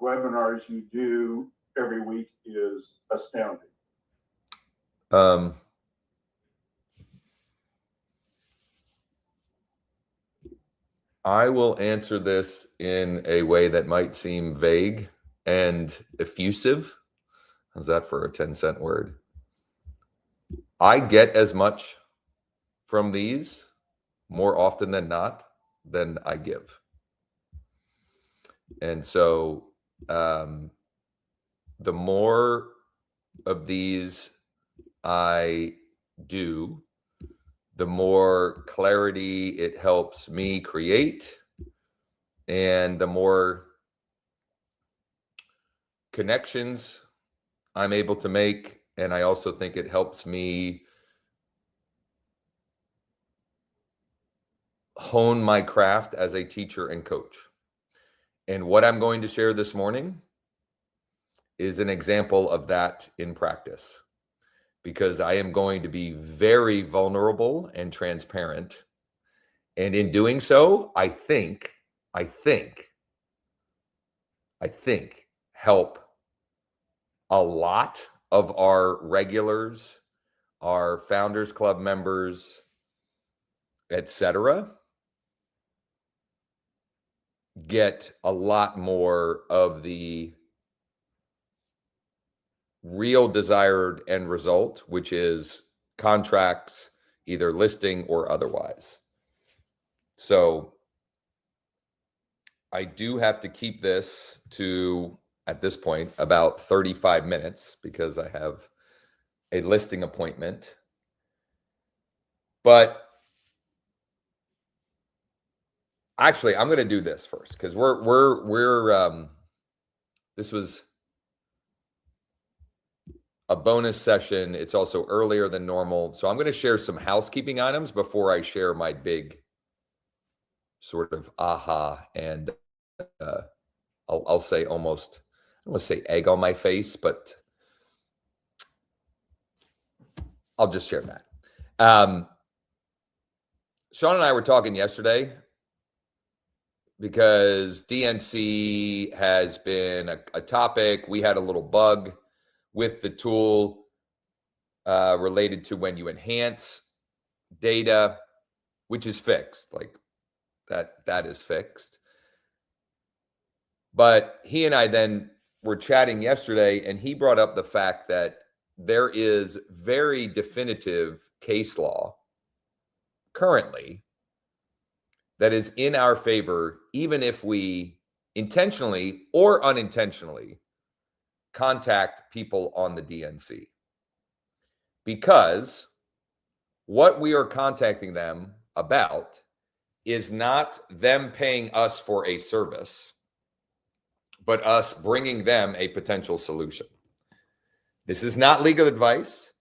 webinars you do every week is astounding. I will answer this in a way that might seem vague and effusive. How's that for a 10-cent word? I get as much from these more often than not than I give. And so the more of these I do, the more clarity it helps me create, and the more connections I'm able to make. And I also think it helps me hone my craft as a teacher and coach. And what I'm going to share this morning is an example of that in practice, because I am going to be very vulnerable and transparent. And in doing so, I think help a lot of our regulars, our Founders Club members, etc., get a lot more of the real desired end result, which is contracts, either listing or otherwise. So I do have to keep this to, at this point, about 35 minutes because I have a listing appointment. But actually, I'm going to do this first because this was a bonus session. It's also earlier than normal. So I'm going to share some housekeeping items before I share my big sort of aha and I'll say almost, I don't want to say egg on my face, but I'll just share that. Sean and I were talking yesterday because DNC has been a topic. We had a little bug with the tool related to when you enhance data, which is fixed. Like that is fixed. But he and I then were chatting yesterday, and he brought up the fact that there is very definitive case law currently that is in our favor, even if we intentionally or unintentionally contact people on the DNC. Because what we are contacting them about is not them paying us for a service, but us bringing them a potential solution. This is not legal advice.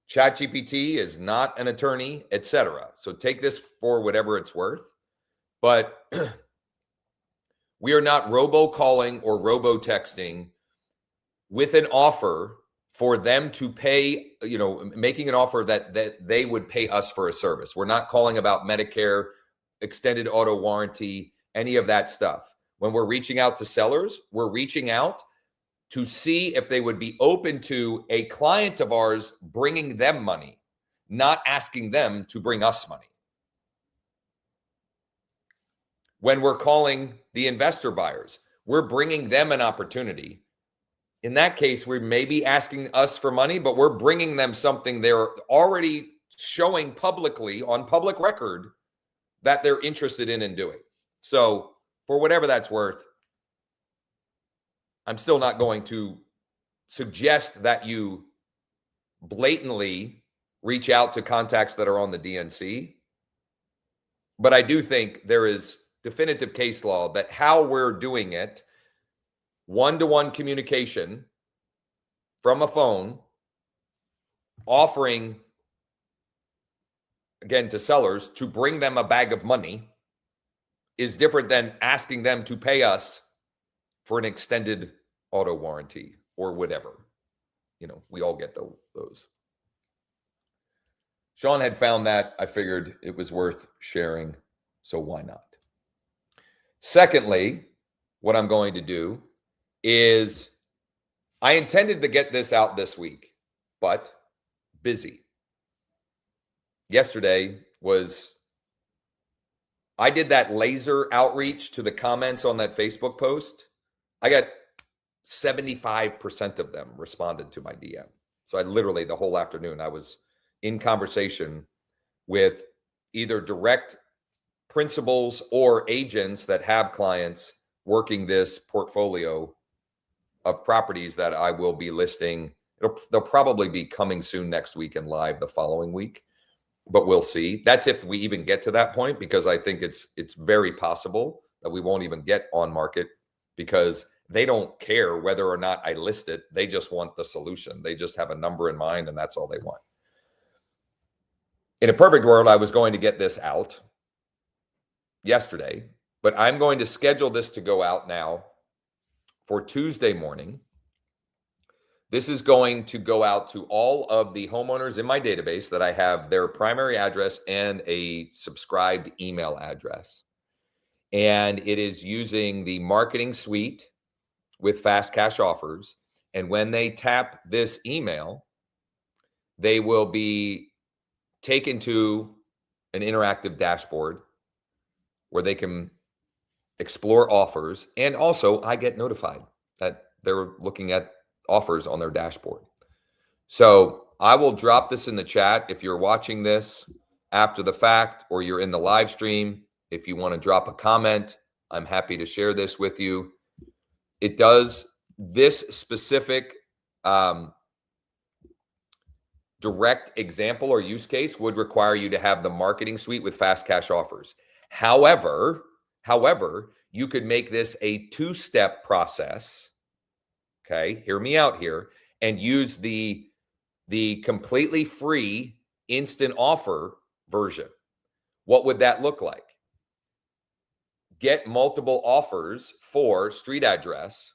ChatGPT is not an attorney, etc. So take this for whatever it's worth. But we are not robo-calling or robo-texting with an offer for them to pay, making an offer that they would pay us for a service. We're not calling about Medicare, extended auto warranty, any of that stuff. When we're reaching out to sellers, we're reaching out to see if they would be open to a client of ours bringing them money, not asking them to bring us money. When we're calling the investor buyers, we're bringing them an opportunity. In that case, we may be asking us for money, but we're bringing them something they're already showing publicly on public record that they're interested in doing. So for whatever that's worth, I'm still not going to suggest that you blatantly reach out to contacts that are on the DNC. But I do think there is definitive case law that how we're doing it, one-to-one communication from a phone, offering, again, to sellers to bring them a bag of money is different than asking them to pay us for an extended auto warranty or whatever. We all get those. Sean had found that. I figured it was worth sharing, so why not? Secondly, what I'm going to do is I intended to get this out this week, but busy. Yesterday I did that laser outreach to the comments on that Facebook post. I got 75% of them responded to my DM. So I literally, the whole afternoon, I was in conversation with either direct principals or agents that have clients working this portfolio of properties that I will be listing. They'll probably be coming soon next week and live the following week, but we'll see. That's if we even get to that point, because I think it's very possible that we won't even get on market, because they don't care whether or not I list it. They just want the solution. They just have a number in mind, and that's all they want. In a perfect world, I was going to get this out yesterday, but I'm going to schedule this to go out now for Tuesday morning. This is going to go out to all of the homeowners in my database that I have their primary address and a subscribed email address. And it is using the marketing suite with Fast Cash Offers. And when they tap this email, they will be taken to an interactive dashboard where they can explore offers. And also I get notified that they're looking at offers on their dashboard. So I will drop this in the chat. If you're watching this after the fact, or you're in the live stream, if you want to drop a comment, I'm happy to share this with you. It does, this specific direct example or use case would require you to have the marketing suite with Fast Cash Offers. However, you could make this a two-step process. Okay, hear me out here, and use the completely free instant offer version. What would that look like? Get multiple offers for street address, ?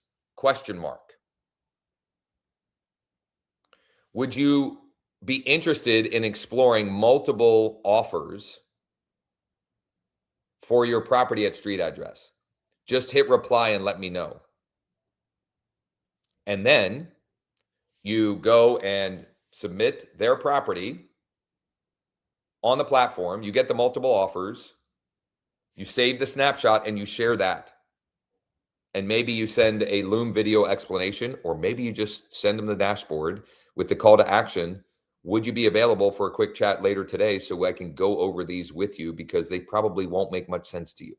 Would you be interested in exploring multiple offers for your property at street address? Just hit reply and let me know. And then you go and submit their property on the platform. You get the multiple offers. You save the snapshot and you share that. And maybe you send a Loom video explanation, or maybe you just send them the dashboard with the call to action. Would you be available for a quick chat later today so I can go over these with you, because they probably won't make much sense to you?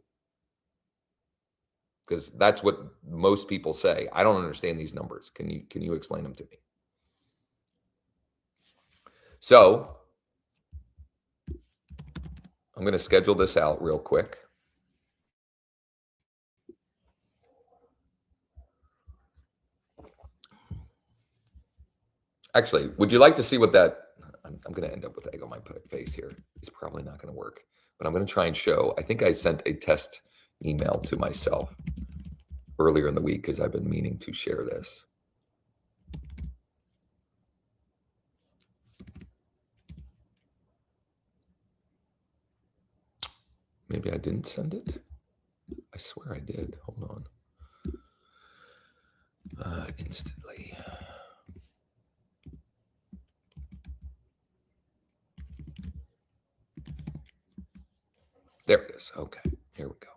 Because that's what most people say. I don't understand these numbers. Can you explain them to me? So I'm going to schedule this out real quick. Actually, would you like to see what that, I'm going to end up with egg on my face here. It's probably not going to work, but I'm going to try and show. I think I sent a test email to myself earlier in the week because I've been meaning to share this. Maybe I didn't send it. I swear I did. Hold on. Instantly. There it is. Okay, here we go.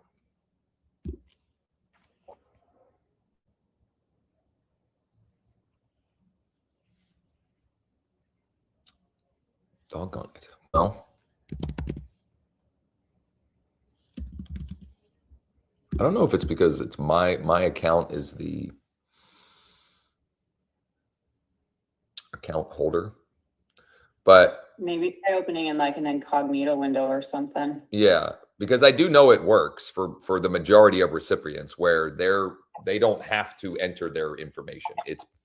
Doggone it. Well, I don't know if it's because it's my account is the account holder, but maybe by opening in like an incognito window or something. Yeah, because I do know it works for the majority of recipients where they don't have to enter their information.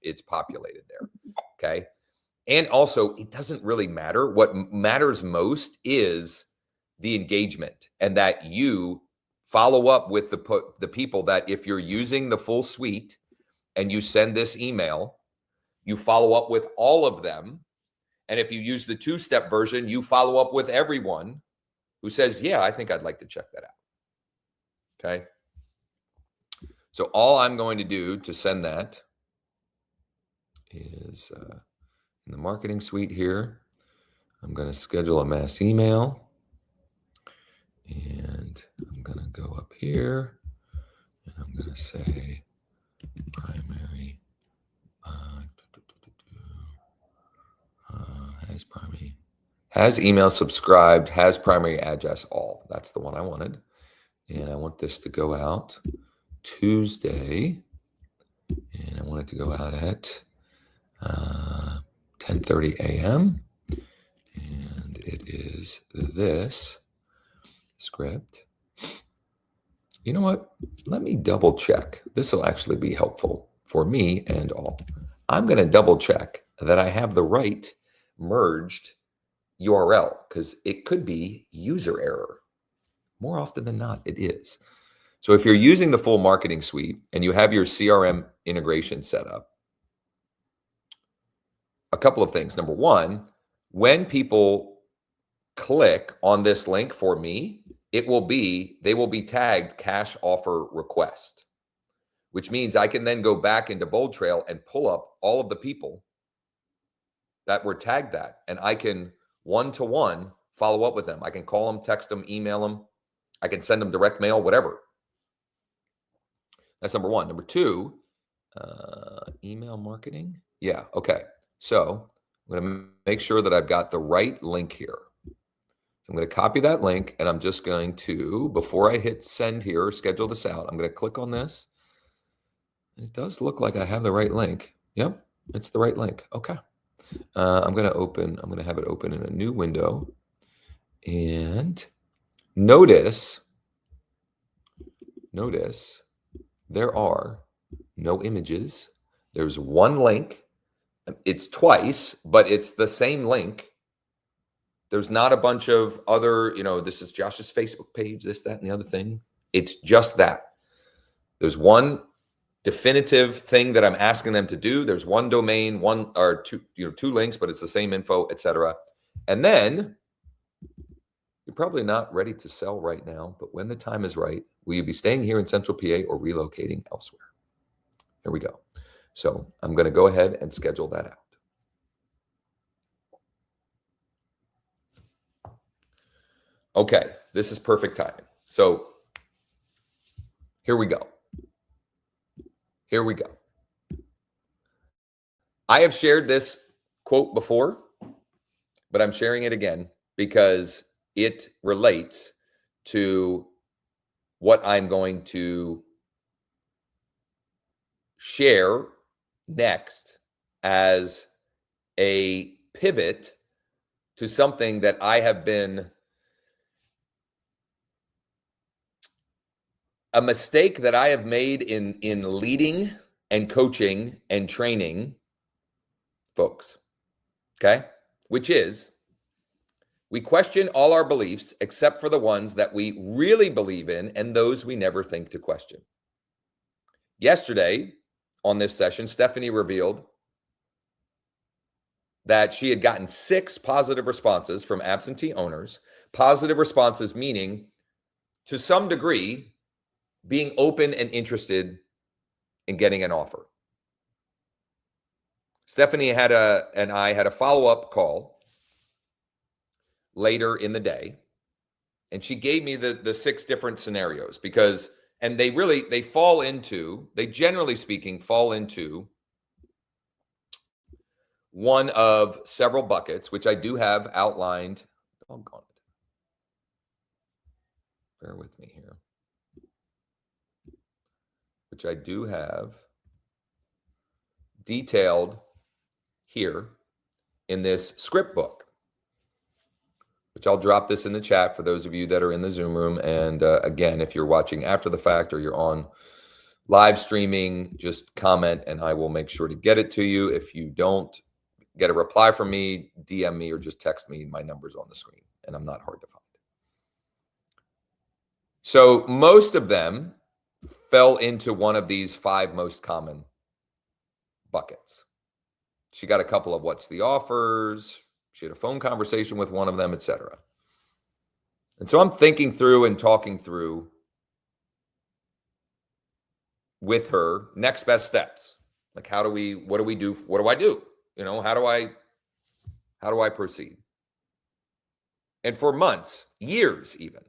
It's populated there. Okay. And also, it doesn't really matter. What matters most is the engagement, and that you follow up with the people that, if you're using the full suite and you send this email, you follow up with all of them. And if you use the two-step version, you follow up with everyone who says, yeah, I think I'd like to check that out. Okay. So all I'm going to do to send that is in the marketing suite here, I'm going to schedule a mass email, and I'm going to go up here and I'm going to say primary has email subscribed, has primary address all. That's the one I wanted. And I want this to go out Tuesday, and I want it to go out at 10:30 a.m. And it is this script. You know what? Let me double check. This will actually be helpful for me and all. I'm going to double check that I have the right merged URL, because it could be user error. More often than not, it is. So if you're using the full marketing suite and you have your CRM integration set up, a couple of things. Number one, when people click on this link for me, they will be tagged cash offer request, which means I can then go back into Bold Trail and pull up all of the people that were tagged that, and I can one-to-one follow up with them. I can call them, text them, email them. I can send them direct mail, whatever. That's number one. Number two, email marketing. Yeah, okay. So I'm going to make sure that I've got the right link here. I'm going to copy that link, and I'm just going to, before I hit send here or schedule this out, I'm going to click on this. And it does look like I have the right link. Yep, it's the right link. Okay. I'm going to have it open in a new window, and notice there are no images. There's one link. It's twice, but it's the same link. There's not a bunch of other, this is Josh's Facebook page, this, that, and the other thing. It's just that. There's one definitive thing that I'm asking them to do. There's one domain, one or two, two links, but it's the same info, etc. And then you're probably not ready to sell right now, but when the time is right, will you be staying here in Central PA or relocating elsewhere? Here we go. So I'm going to go ahead and schedule that out. Okay, this is perfect timing. So here we go. I have shared this quote before, but I'm sharing it again because it relates to what I'm going to share next as a pivot to something that I have been a mistake that I have made in leading and coaching and training folks, okay? Which is, we question all our beliefs except for the ones that we really believe in and those we never think to question. Yesterday on this session, Stephanie revealed that she had gotten 6 positive responses from absentee owners. Positive responses meaning, to some degree, being open and interested in getting an offer. Stephanie and I had a follow-up call later in the day, and she gave me the 6 different scenarios because, and they generally speaking fall into one of several buckets, which I do have outlined. Doggone it. Bear with me here. Which I do have detailed here in this script book, which I'll drop this in the chat for those of you that are in the Zoom room. And again, if you're watching after the fact or you're on live streaming, just comment and I will make sure to get it to you. If you don't get a reply from me, DM me or just text me. My number's on the screen and I'm not hard to find. So most of them fell into one of these 5 most common buckets. She got a couple of what's the offers. She had a phone conversation with one of them, etc. And so I'm thinking through and talking through with her next best steps. Like, what do we do? What do I do? You know, how do I proceed? And for months, years even,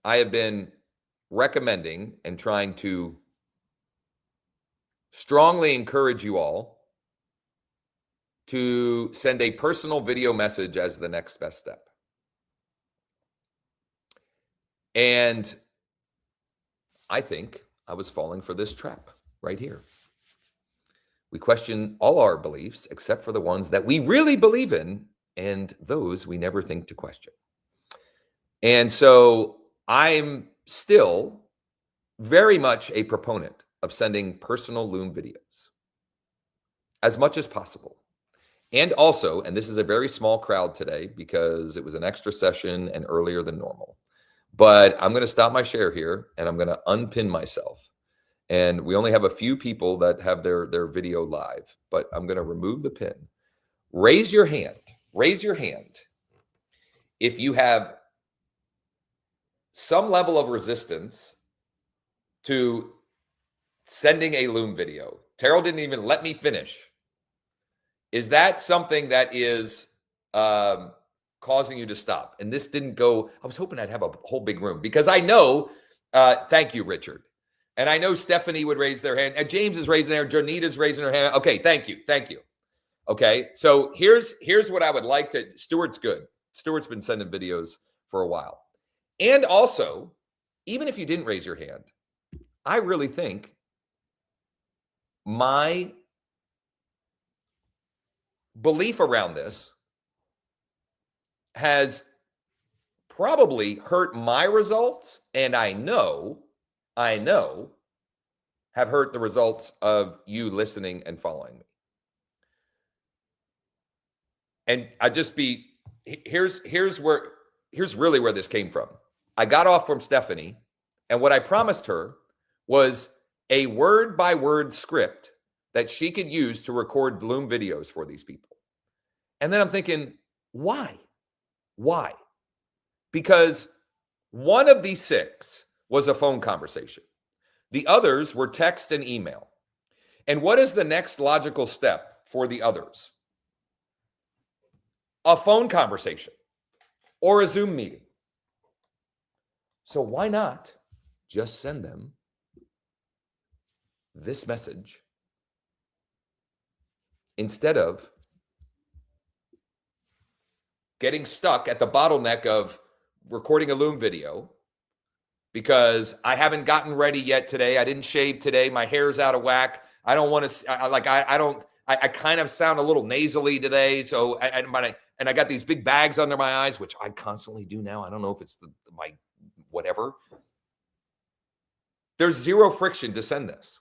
I have been recommending and trying to strongly encourage you all to send a personal video message as the next best step. And I think I was falling for this trap right here. We question all our beliefs except for the ones that we really believe in, and those we never think to question. And so I'm still very much a proponent of sending personal Loom videos as much as possible. And also, and this is a very small crowd today because it was an extra session and earlier than normal, but I'm going to stop my share here and I'm going to unpin myself. And we only have a few people that have their video live, but I'm going to remove the pin. Raise your hand. Raise your hand if you have some level of resistance to sending a Loom video. Terrell didn't even let me finish. Is that something that is causing you to stop? And this didn't go, I was hoping I'd have a whole big room because I know, thank you, Richard. And I know Stephanie would raise their hand. And James is raising their hand. Janita's raising her hand. Okay, thank you. Thank you. Okay, so here's what I would like to, Stuart's good. Stuart's been sending videos for a while. And also, even if you didn't raise your hand, I really think my belief around this has probably hurt my results, and I know have hurt the results of you listening and following me. And here's really where this came from. I got off from Stephanie, and what I promised her was a word-by-word script that she could use to record Loom videos for these people. And then I'm thinking, why? Why? Because one of these 6 was a phone conversation. The others were text and email. And what is the next logical step for the others? A phone conversation or a Zoom meeting. So why not just send them this message instead of getting stuck at the bottleneck of recording a Loom video because I haven't gotten ready yet today. I didn't shave today. My hair's out of whack. I don't want to, I kind of sound a little nasally today. So, and I got these big bags under my eyes, which I constantly do now. I don't know if it's my whatever. There's zero friction to send this.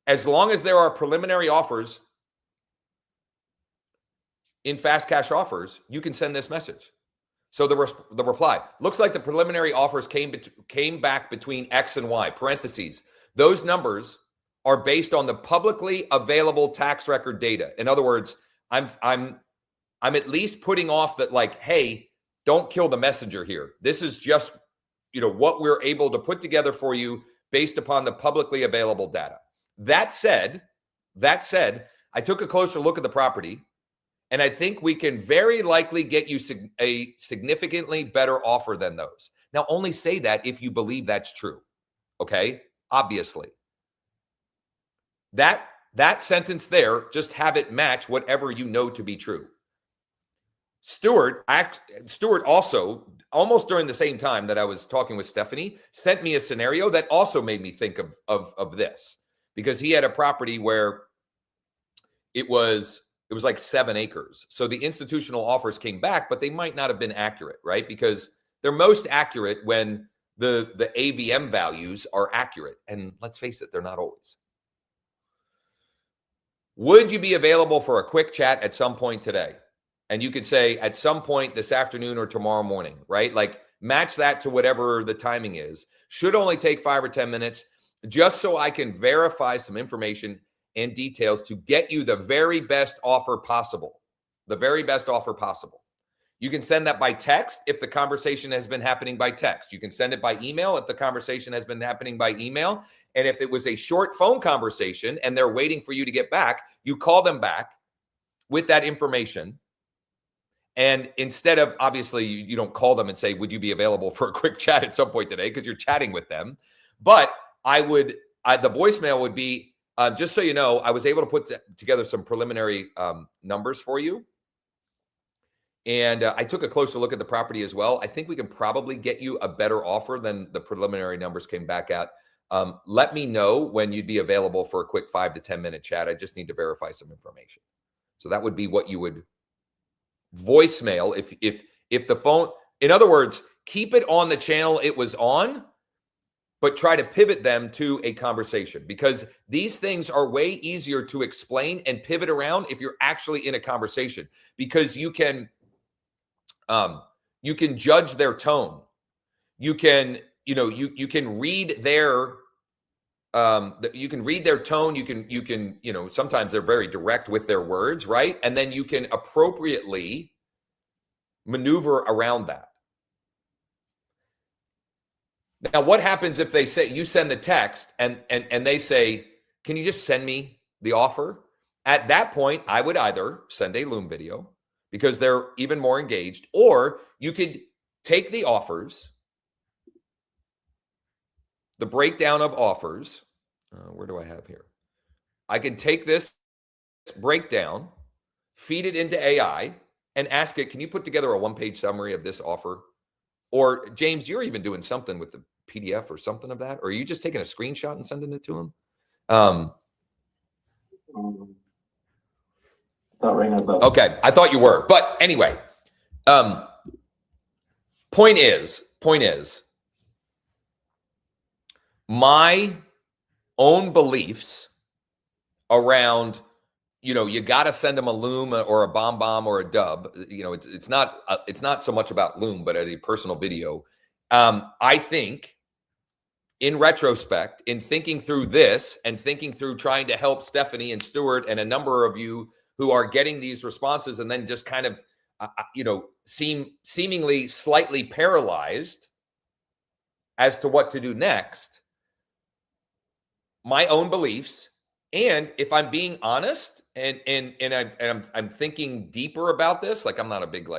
As long as there are preliminary offers in Fast Cash Offers, you can send this message. So the reply looks like the preliminary offers came back between X and Y, parentheses. Those numbers are based on the publicly available tax record data. In other words, I'm at least putting off that, like, hey, don't kill the messenger here. This is just, what we're able to put together for you based upon the publicly available data. That said, I took a closer look at the property, and I think we can very likely get you a significantly better offer than those. Now, only say that if you believe that's true. Okay? Obviously. That sentence there, just have it match whatever you know to be true. Stuart also, almost during the same time that I was talking with Stephanie, sent me a scenario that also made me think of this, because he had a property where it was like 7 acres. So the institutional offers came back, but they might not have been accurate, right? Because they're most accurate when the AVM values are accurate. And let's face it, they're not always. Would you be available for a quick chat at some point today? And you could say at some point this afternoon or tomorrow morning, right? Like, match that to whatever the timing is. Should only take 5 or 10 minutes, just so I can verify some information and details to get you the very best offer possible. The very best offer possible. You can send that by text if the conversation has been happening by text. You can send it by email if the conversation has been happening by email. And if it was a short phone conversation and they're waiting for you to get back, you call them back with that information. And instead of, obviously, you don't call them and say, would you be available for a quick chat at some point today? Because you're chatting with them. But the voicemail would be, just so you know, I was able to put together some preliminary numbers for you. And I took a closer look at the property as well. I think we can probably get you a better offer than the preliminary numbers came back at. Let me know when you'd be available for a quick 5 to 10 minute chat. I just need to verify some information. So that would be what you would voicemail if the phone, in other words, keep it on the channel it was on, but try to pivot them to a conversation, because these things are way easier to explain and pivot around if you're actually in a conversation, because you can judge their tone. You can, you can read their you can read their tone. You can, sometimes they're very direct with their words, right? And then you can appropriately maneuver around that. Now, what happens if they say, you send the text and they say, can you just send me the offer? At that point, I would either send a Loom video because they're even more engaged, or you could take the offers, the breakdown of offers. Where do I have here? I can take this breakdown, feed it into AI, and ask it, can you put together a one-page summary of this offer? Or James, you're even doing something with the PDF or something of that, or are you just taking a screenshot and sending it to him? Not ringing a bell. Okay, I thought you were, but anyway, point is, my own beliefs around, you got to send them a Loom or a bomb or a dub. It's not so much about Loom, but a personal video. I think, in retrospect, in thinking through this and thinking through trying to help Stephanie and Stuart and a number of you who are getting these responses and then just kind of, seemingly slightly paralyzed as to what to do next, my own beliefs. And if I'm being honest and I'm thinking deeper about this, like I'm not a big,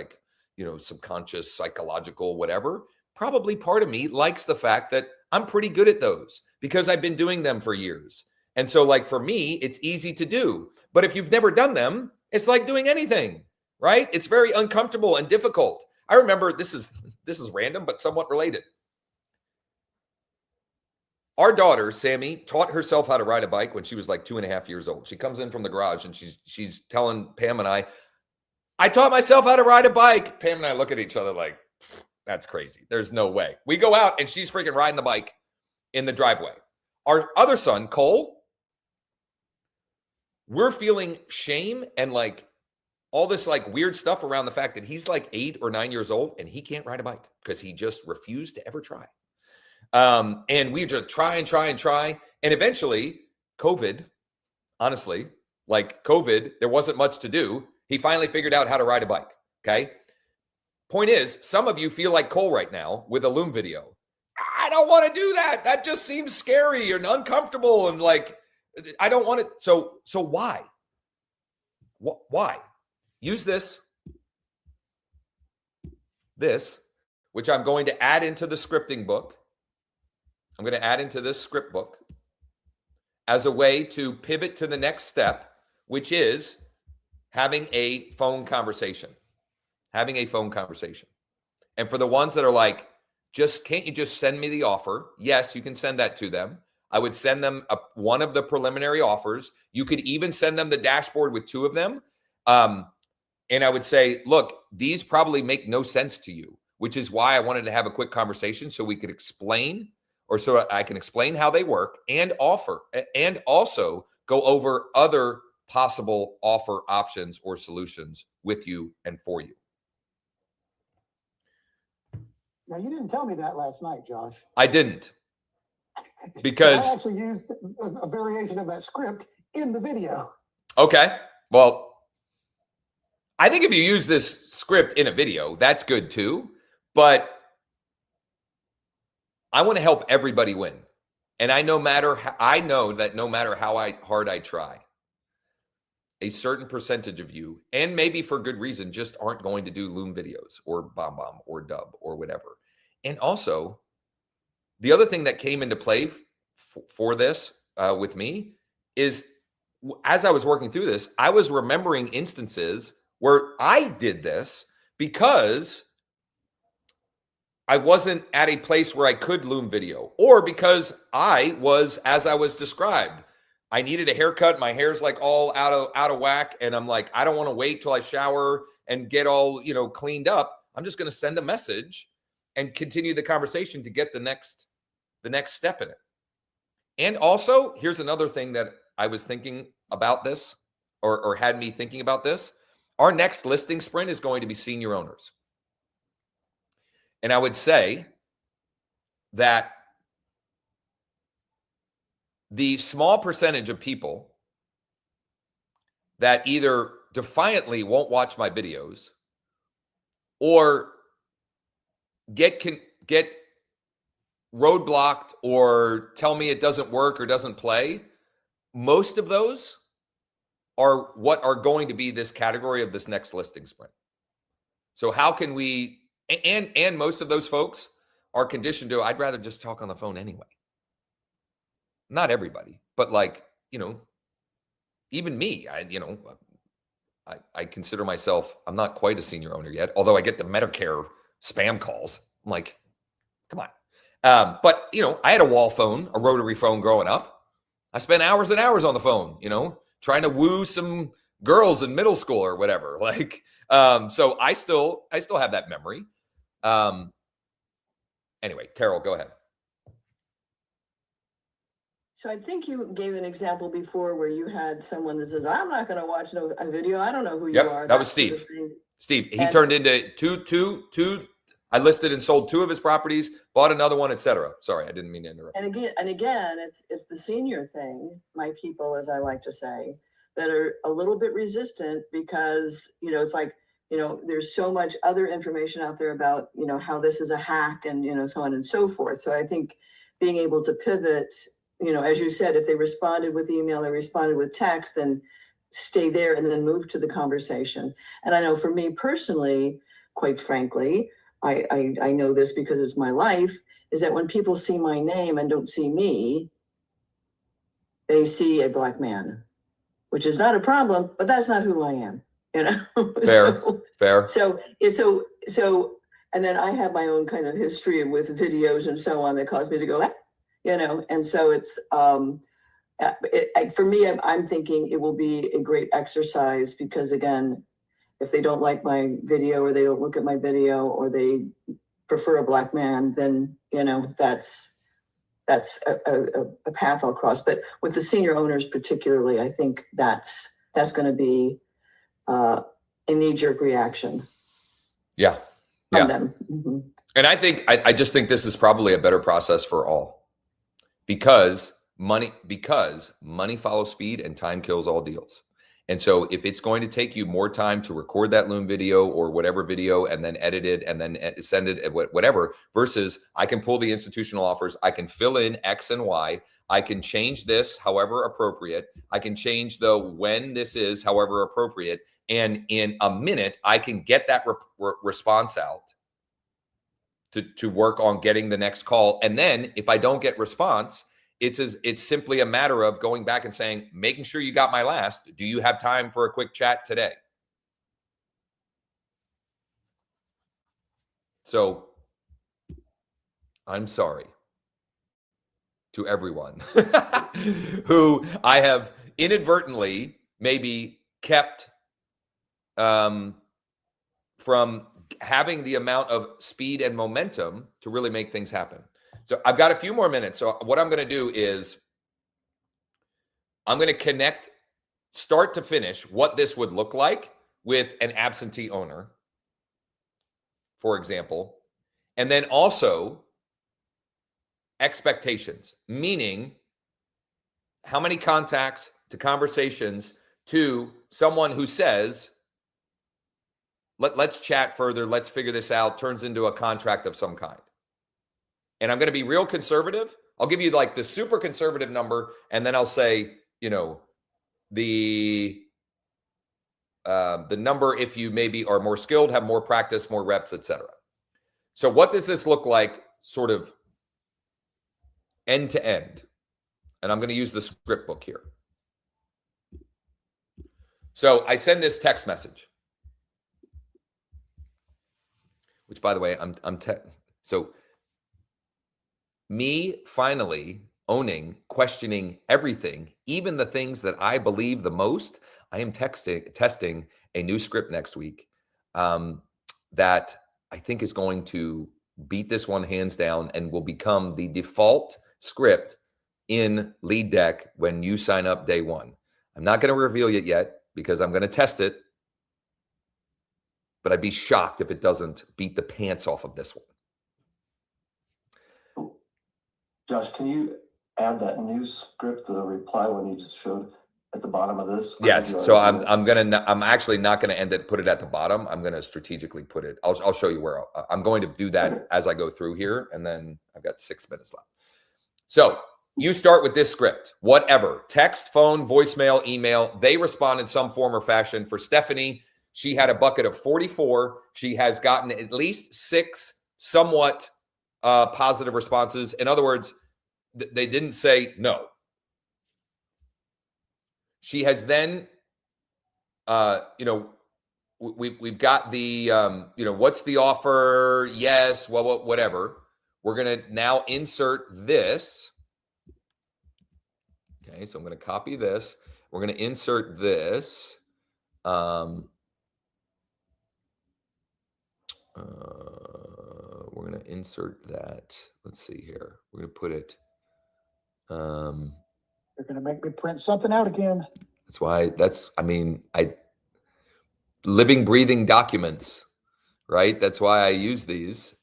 subconscious, psychological, whatever, probably part of me likes the fact that I'm pretty good at those because I've been doing them for years. And so for me, it's easy to do. But if you've never done them, it's like doing anything, right? It's very uncomfortable and difficult. I remember, this is random, but somewhat related. Our daughter, Sammy, taught herself how to ride a bike when she was 2.5 years old. She comes in from the garage and she's telling Pam and I taught myself how to ride a bike. Pam and I look at each other like, that's crazy. There's no way. We go out and she's freaking riding the bike in the driveway. Our other son, Cole, we're feeling shame and all this weird stuff around the fact that he's 8 or 9 years old and he can't ride a bike because he just refused to ever try. And we just try. And eventually COVID, honestly, COVID, there wasn't much to do. He finally figured out how to ride a bike. Okay. Point is, some of you feel like Cole right now with a Loom video. I don't want to do that. That just seems scary and uncomfortable. And I don't want it. So why? Why? Use this, which I'm going to add into the scripting book. I'm going to add into this script book as a way to pivot to the next step, which is having a phone conversation. And for the ones that are can't you just send me the offer? Yes, you can send that to them. I would send them one of the preliminary offers. You could even send them the dashboard with 2 of them. And I would say, look, these probably make no sense to you, which is why I wanted to have a quick conversation so we could explain, or so I can explain how they work and offer, and also go over other possible offer options or solutions with you and for you. Now, you didn't tell me that last night, Josh. I didn't. Because I actually used a variation of that script in the video. Okay. Well, I think if you use this script in a video, that's good too. But I want to help everybody win. And I know that no matter how hard I try, a certain percentage of you, and maybe for good reason, just aren't going to do Loom videos or BombBomb or Dub or whatever. And also, the other thing that came into play for this with me is as I was working through this, I was remembering instances where I did this because I wasn't at a place where I could Loom video, or because I was, as I was described, I needed a haircut. My hair's like all out of whack. And I'm like, I don't want to wait till I shower and get all, cleaned up. I'm just going to send a message and continue the conversation to get the next step in it. And also, here's another thing that I was thinking about this or had me thinking about this. Our next listing sprint is going to be senior owners. And I would say that the small percentage of people that either defiantly won't watch my videos or get roadblocked or tell me it doesn't work or doesn't play, most of those are what are going to be this category of this next listing sprint. So how can we, and most of those folks are conditioned to, I'd rather just talk on the phone anyway. Not everybody, but even me, I consider myself, I'm not quite a senior owner yet, although I get the Medicare spam calls. I'm like, come on. But I had a wall phone, a rotary phone growing up. I spent hours and hours on the phone, trying to woo some girls in middle school or whatever. So I still have that memory. Anyway, Terrell, go ahead. So I think you gave an example before where you had someone that says, I'm not going to watch a video. I don't know who you are. That was Steve. Steve, he turned into two. I listed and sold 2 of his properties, bought another one, etc. Sorry, I didn't mean to interrupt. And again, it's the senior thing, my people, as I like to say, that are a little bit resistant because, it's like, there's so much other information out there about, how this is a hack and, so on and so forth. So I think being able to pivot, as you said, if they responded with email, they responded with text, then stay there and then move to the conversation. And I know for me personally, quite frankly, I know this because it's my life, is that when people see my name and don't see me, they see a black man, which is not a problem, but that's not who I am, Fair. So, and then I have my own kind of history with videos and so on that caused me to go, and so it's, for me, I'm thinking it will be a great exercise because again, if they don't like my video or they don't look at my video or they prefer a black man, then, that's a path I'll cross. But with the senior owners particularly, I think that's going to be a knee-jerk reaction. Yeah. From them. Mm-hmm. And I just think this is probably a better process for all because money follows speed and time kills all deals. And so if it's going to take you more time to record that Loom video or whatever video and then edit it and then send it, whatever, versus I can pull the institutional offers, I can fill in X and Y, I can change this however appropriate, I can change the when this is however appropriate, and in a minute, I can get that response out to work on getting the next call. And then if I don't get response, it's simply a matter of going back and saying, making sure you got my last. Do you have time for a quick chat today? So I'm sorry to everyone who I have inadvertently maybe kept from having the amount of speed and momentum to really make things happen. So I've got a few more minutes. So what I'm going to do is I'm going to connect start to finish what this would look like with an absentee owner, for example, and then also expectations, meaning how many contacts to conversations to someone who says, let's chat further. Let's figure this out. Turns into a contract of some kind. And I'm going to be real conservative. I'll give you like the super conservative number, and then I'll say, you know, the number if you maybe are more skilled, have more practice, more reps, etc. So what does this look like sort of end to end? And I'm going to use the script book here. So I send this text message, which by the way, so me finally owning, questioning everything, even the things that I believe the most. I am testing a new script next week that I think is going to beat this one hands down and will become the default script in Lead Deck when you sign up day one. I'm not going to reveal it yet because I'm going to test it, but I'd be shocked if it doesn't beat the pants off of this one. Josh, can you add that new script, the reply one you just showed at the bottom of this? Yes. So I'm actually not going to put it at the bottom. I'm going to strategically put it. I'll show you where I'm going to do that as I go through here. And then I've got 6 minutes left. So you start with this script, whatever, text, phone, voicemail, email. They respond in some form or fashion. For Stephanie, she had a bucket of 44. She has gotten at least 6 somewhat positive responses. In other words, they didn't say no. She has then, we've got the, what's the offer? Yes, well, whatever. We're going to now insert this. Okay, so I'm going to copy this. We're going to insert this. We're going to insert that. Let's see here. We're going to put it. You're going to make me print something out again. That's why living, breathing documents, right? That's why I use these.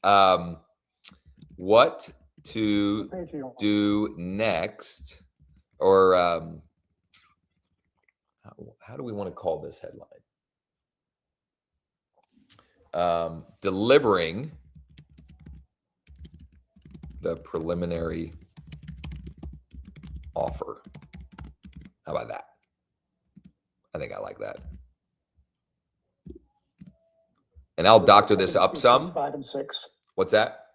What to do next, or how do we want to call this headline? Delivering the preliminary offer. How about that? I think I like that. And I'll doctor this up some. 5 and 6. What's that?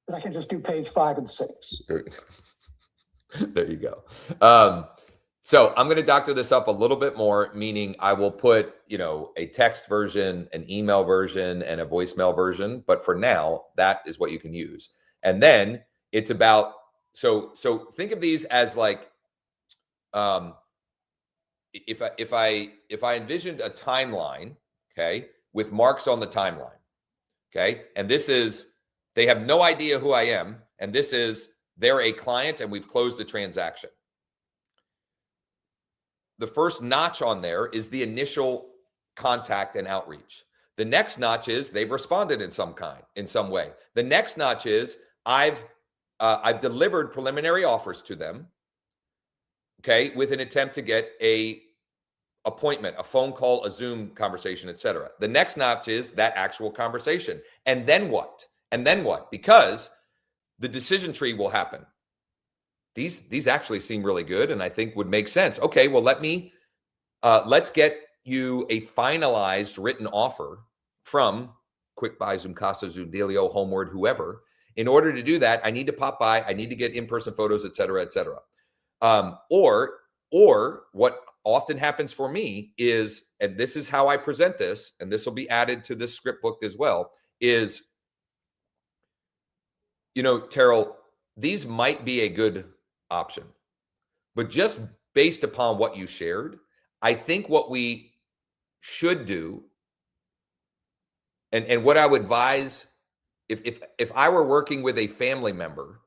But I can just do page 5 and 6. There you go. So I'm going to doctor this up a little bit more, meaning I will put, a text version, an email version, and a voicemail version. But for now, that is what you can use. And then it's about, so think of these as like, if I envisioned a timeline, okay, with marks on the timeline, okay, and this is, they have no idea who I am, and this is, they're a client and we've closed the transaction. The first notch on there is the initial contact and outreach. The next notch is they've responded in some way. The next notch is I've delivered preliminary offers to them, okay, with an attempt to get a appointment, a phone call, a Zoom conversation, etc. The next notch is that actual conversation. And then what? And then what? Because the decision tree will happen. These actually seem really good and I think would make sense. Okay, well, let's get you a finalized written offer from QuickBuy, Zoomcasa, Zoomdelio, Homeward, whoever. In order to do that, I need to pop by, I need to get in-person photos, et cetera, et cetera. Or what often happens for me is, and this is how I present this, and this will be added to this script book as well, is, Terrell, these might be a good option, but just based upon what you shared, I think what we should do, and what I would advise, if I were working with a family member,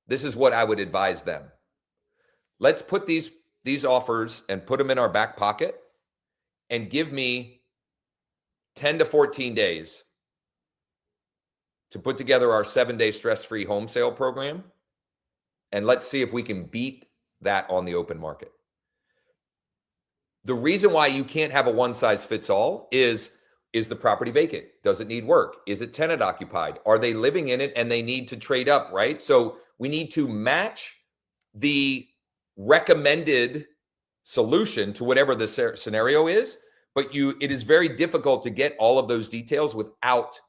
this is what I would advise them. Let's put these offers and put them in our back pocket and give me 10 to 14 days to put together our 7-day stress-free home sale program. And let's see if we can beat that on the open market. The reason why you can't have a one size fits all is the property vacant? Does it need work? Is it tenant occupied? Are they living in it and they need to trade up, right? So we need to match the recommended solution to whatever the scenario is, but it is very difficult to get all of those details without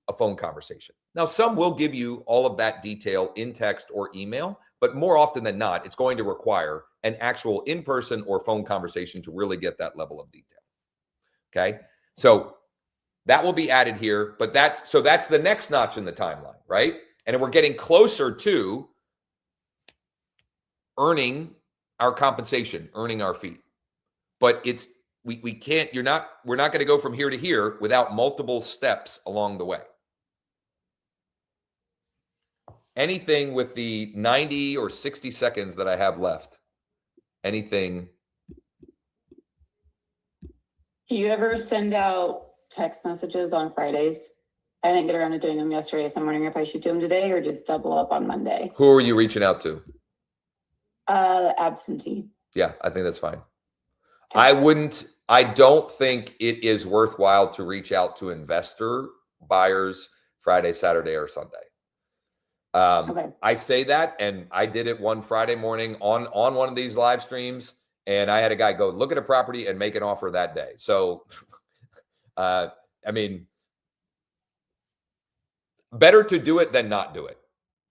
a phone conversation. Now, some will give you all of that detail in text or email, but more often than not, it's going to require an actual in-person or phone conversation to really get that level of detail. Okay. So that will be added here, but that's the next notch in the timeline, right? And we're getting closer to earning our compensation, earning our fee. But we can't, we're not going to go from here to here without multiple steps along the way. Anything with the 90 or 60 seconds that I have left, anything. Do you ever send out text messages on Fridays? I didn't get around to doing them yesterday, so I'm wondering if I should do them today or just double up on Monday. Who are you reaching out to? Absentee. Yeah, I think that's fine. Okay. I don't think it is worthwhile to reach out to investor buyers Friday, Saturday, or Sunday. Okay. I say that, and I did it one Friday morning on one of these live streams, and I had a guy go look at a property and make an offer that day. So, I mean, better to do it than not do it.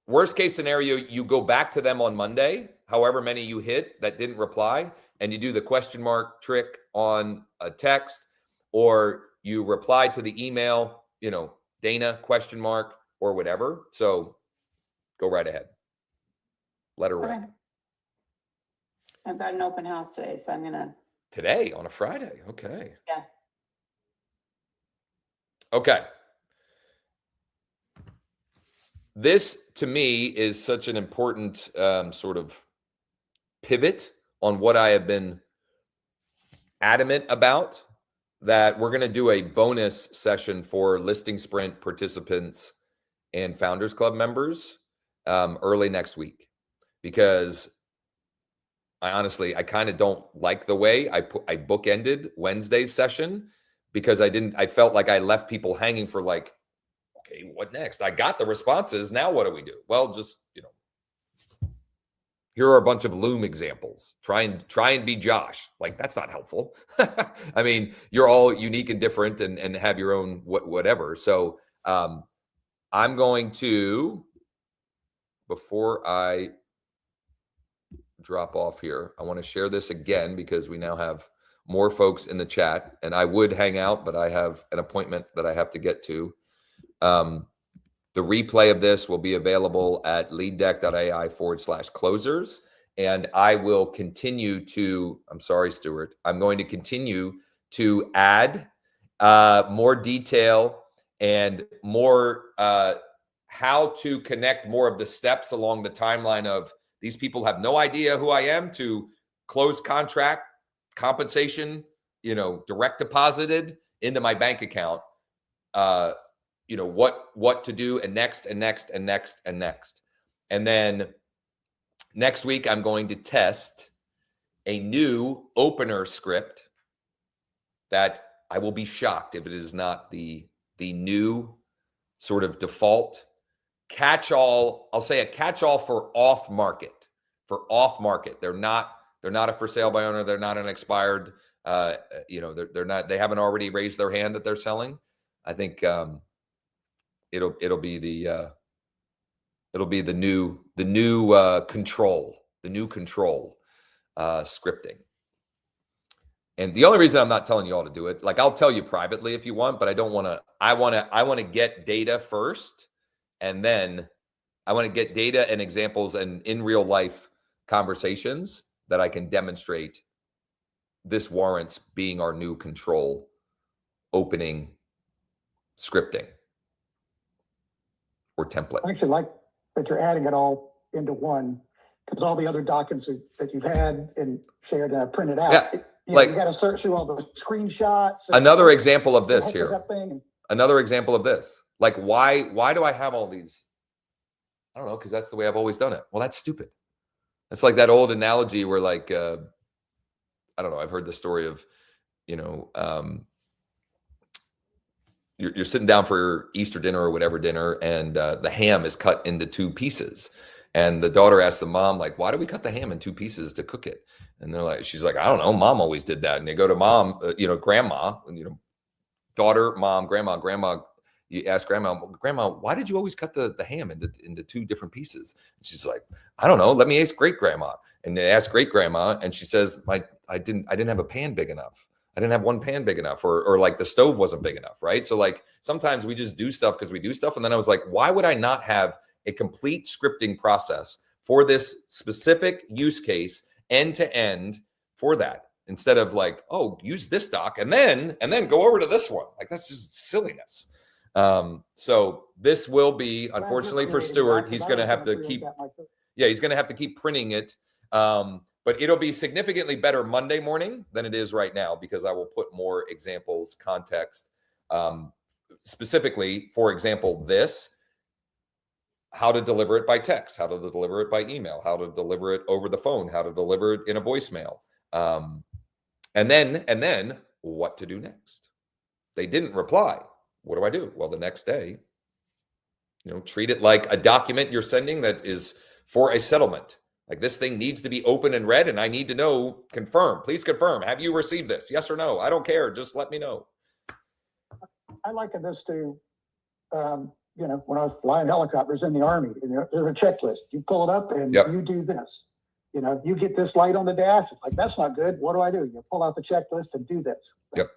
Worst case scenario, you go back to them on Monday, however many you hit that didn't reply, and you do the question mark trick on a text, or you reply to the email, Dana question mark or whatever. So go right ahead. Let her rip. Okay. I've got an open house today, so I'm gonna. Today on a Friday. Okay. Yeah. Okay. This to me is such an important sort of pivot on what I have been adamant about, that we're going to do a bonus session for Listing Sprint participants and Founders Club members early next week, because I kind of don't like the way I bookended Wednesday's session, because I felt like I left people hanging for like, okay, what next? I got the responses. Now what do we do? Well, just, here are a bunch of Loom examples. Try and be Josh. Like, that's not helpful. I mean, you're all unique and different and have your own whatever. So I'm going to, before I drop off here, I want to share this again because we now have more folks in the chat, and I would hang out, but I have an appointment that I have to get to. The replay of this will be available at leaddeck.ai/closers. And I will continue to, I'm sorry, Stuart, I'm going to continue to add more detail and more how to connect more of the steps along the timeline of these people have no idea who I am, to close contract, compensation, direct deposited into my bank account. What to do, and next and next and next and next. And then next week, I'm going to test a new opener script that I will be shocked if it is not the new sort of default catch-all. I'll say a catch-all for off market. They're not a for sale by owner. They're not an expired, they're not, they haven't already raised their hand that they're selling. I think, it'll be the new control scripting. And the only reason I'm not telling you all to do it, like, I'll tell you privately if you want, but I don't want to. I want to get data first, and then I want to get data and examples and in real life conversations that I can demonstrate this warrants being our new control opening scripting or template. I actually like that you're adding it all into one, because all the other documents that you've had and shared and printed out. Yeah, You got to search through all the screenshots. Another example of this here. Thing? Another example of this. Like, why do I have all these? I don't know, because that's the way I've always done it. Well, that's stupid. It's like that old analogy where, like, I don't know. I've heard the story of, you're sitting down for Easter dinner or whatever dinner, and the ham is cut into 2 pieces. And the daughter asked the mom, like, why do we cut the ham in 2 pieces to cook it? And she's like, I don't know. Mom always did that. And they go to mom, grandma, daughter, mom, grandma. You ask grandma, why did you always cut the ham into 2 different pieces? And she's like, I don't know. Let me ask great grandma. And they ask great grandma, and she says, I didn't have a pan big enough. I didn't have one pan big enough, or like the stove wasn't big enough, right? So like sometimes we just do stuff because we do stuff. And then I was like, why would I not have a complete scripting process for this specific use case, end to end, for that, instead of like, oh, use this doc and then go over to this one. Like, that's just silliness. So this will be, unfortunately for Stuart, he's going to have to keep, he's going to have to keep printing it. But it'll be significantly better Monday morning than it is right now, because I will put more examples, context, specifically, for example, this, how to deliver it by text, how to deliver it by email, how to deliver it over the phone, how to deliver it in a voicemail. And then what to do next. They didn't reply. What do I do? Well, the next day, treat it like a document you're sending that is for a settlement. Like, this thing needs to be open and read, and I need to know, please confirm. Have you received this? Yes or no? I don't care. Just let me know. I liken this to, when I was flying helicopters in the Army, there's a checklist. You pull it up and you do this. You get this light on the dash. It's like, that's not good. What do I do? You pull out the checklist and do this. Yep.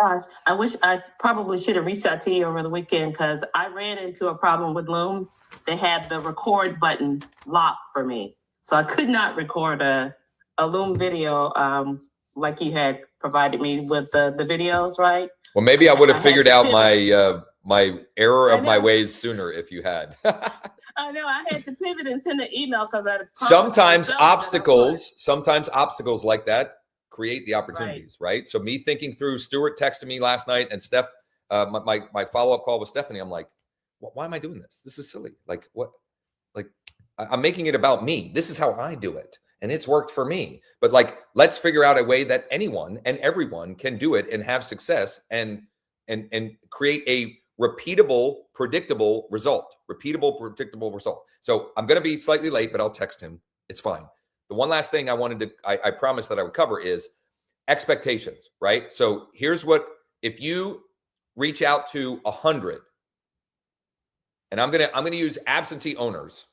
Gosh, I wish I probably should have reached out to you over the weekend, because I ran into a problem with Loom. They had the record button locked for me. So I could not record a Loom video like you had provided me with the videos, right? Well, maybe I would have figured out my error of my ways sooner if you had. I know, I had to pivot and send an email because sometimes obstacles like that create the opportunities, right? So me thinking through, Stuart texted me last night, and Steph, my follow-up call with Stephanie, I'm like, why am I doing this? This is silly. Like, what? Like, I'm making it about me. This is how I do it, and it's worked for me. But like, let's figure out a way that anyone and everyone can do it and have success, and create a repeatable, predictable result. So I'm going to be slightly late, but I'll text him. It's fine. The one last thing I promised that I would cover is expectations, right? So here's what, if you reach out to 100, and I'm going to use absentee owners,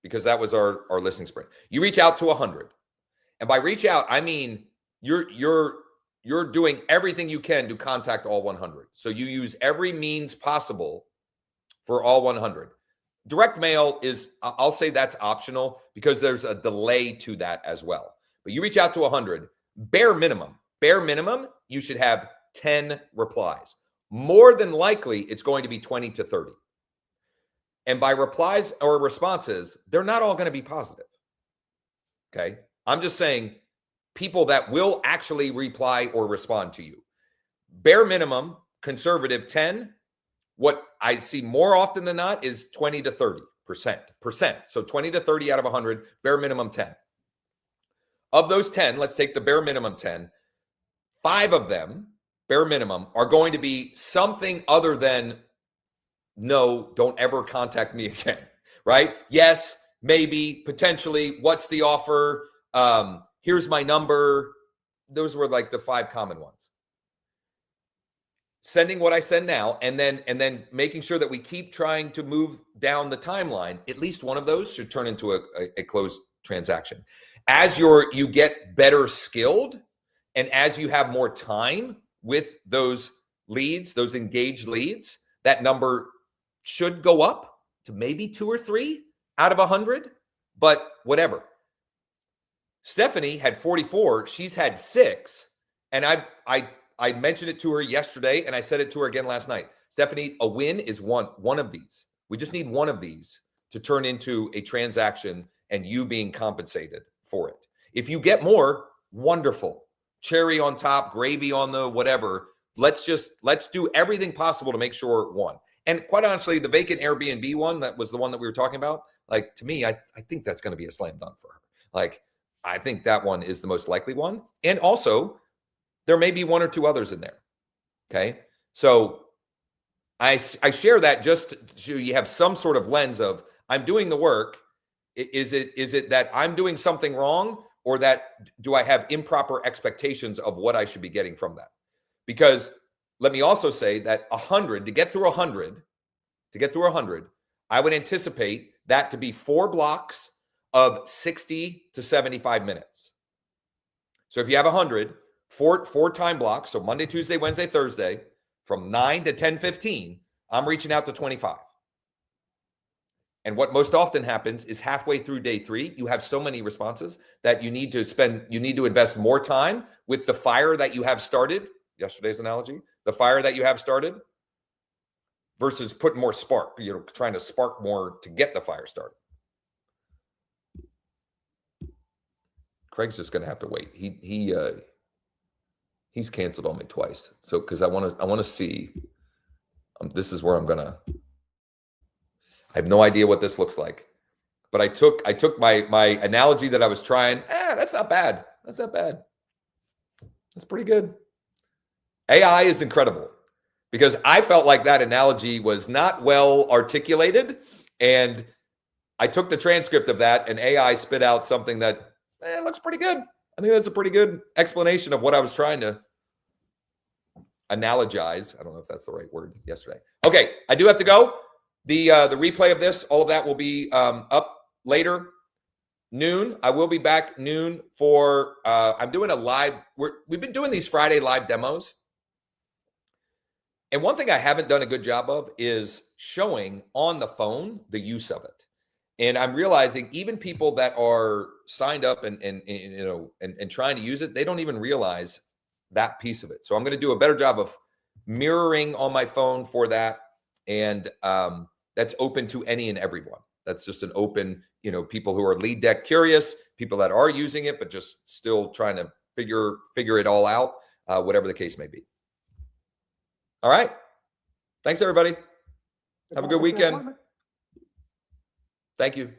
because that was our listening sprint. You reach out to 100. And by reach out, I mean, you're doing everything you can to contact all 100. So you use every means possible for all 100. Direct mail is, I'll say that's optional, because there's a delay to that as well. But you reach out to 100, bare minimum, you should have 10 replies. More than likely, it's going to be 20 to 30. And by replies or responses, they're not all going to be positive. Okay. I'm just saying, people that will actually reply or respond to you. Bare minimum, conservative 10. What I see more often than not is 20 to 30%. So 20 to 30 out of 100, bare minimum 10. Of those 10, let's take the bare minimum 10. 5 of them, bare minimum, are going to be something other than, no, don't ever contact me again, right? Yes, maybe, potentially, what's the offer? Here's my number. Those were like the 5 common ones. Sending what I send now, and then making sure that we keep trying to move down the timeline. At least one of those should turn into a closed transaction. As you get better skilled, and as you have more time with those leads, those engaged leads, that number should go up to maybe 2 or 3 out of 100, but whatever. Stephanie had 44. She's had 6. And I mentioned it to her yesterday, and I said it to her again last night. Stephanie, a win is one of these. We just need one of these to turn into a transaction and you being compensated for it. If you get more, wonderful. Cherry on top, gravy on the whatever. Let's do everything possible to make sure one. And quite honestly, the vacant Airbnb one, that was the one that we were talking about. Like, to me, I think that's going to be a slam dunk for her. Like, I think that one is the most likely one. And also, there may be one or two others in there. Okay. So I share that just so you have some sort of lens of I'm doing the work. Is it that I'm doing something wrong, or that do I have improper expectations of what I should be getting from that? Because let me also say that 100, to get through 100, I would anticipate that to be 4 blocks of 60 to 75 minutes. So if you have 100, four time blocks, so Monday, Tuesday, Wednesday, Thursday, from 9 to 10:15, I'm reaching out to 25. And what most often happens is halfway through day 3, you have so many responses that you need to invest more time with the fire that you have started, yesterday's analogy, the fire that you have started, versus putting more spark, trying to spark more to get the fire started. Craig's just going to have to wait. He's canceled on me twice. So, cause I want to see, this is where I'm going to, I have no idea what this looks like, but I took my analogy that I was trying. That's not bad. That's not bad. That's pretty good. AI is incredible, because I felt like that analogy was not well articulated, and I took the transcript of that, and AI spit out something that looks pretty good. I think that's a pretty good explanation of what I was trying to analogize. I don't know if that's the right word yesterday. Okay, I do have to go. The replay of this, all of that will be up later. Noon. I will be back noon for, I'm doing a live, we've been doing these Friday live demos. And one thing I haven't done a good job of is showing on the phone the use of it. And I'm realizing even people that are signed up and trying to use it, they don't even realize that piece of it. So I'm going to do a better job of mirroring on my phone for that. And that's open to any and everyone. That's just an open, people who are lead deck curious, people that are using it, but just still trying to figure it all out, whatever the case may be. All right. Thanks, everybody. Have a good weekend. Thank you.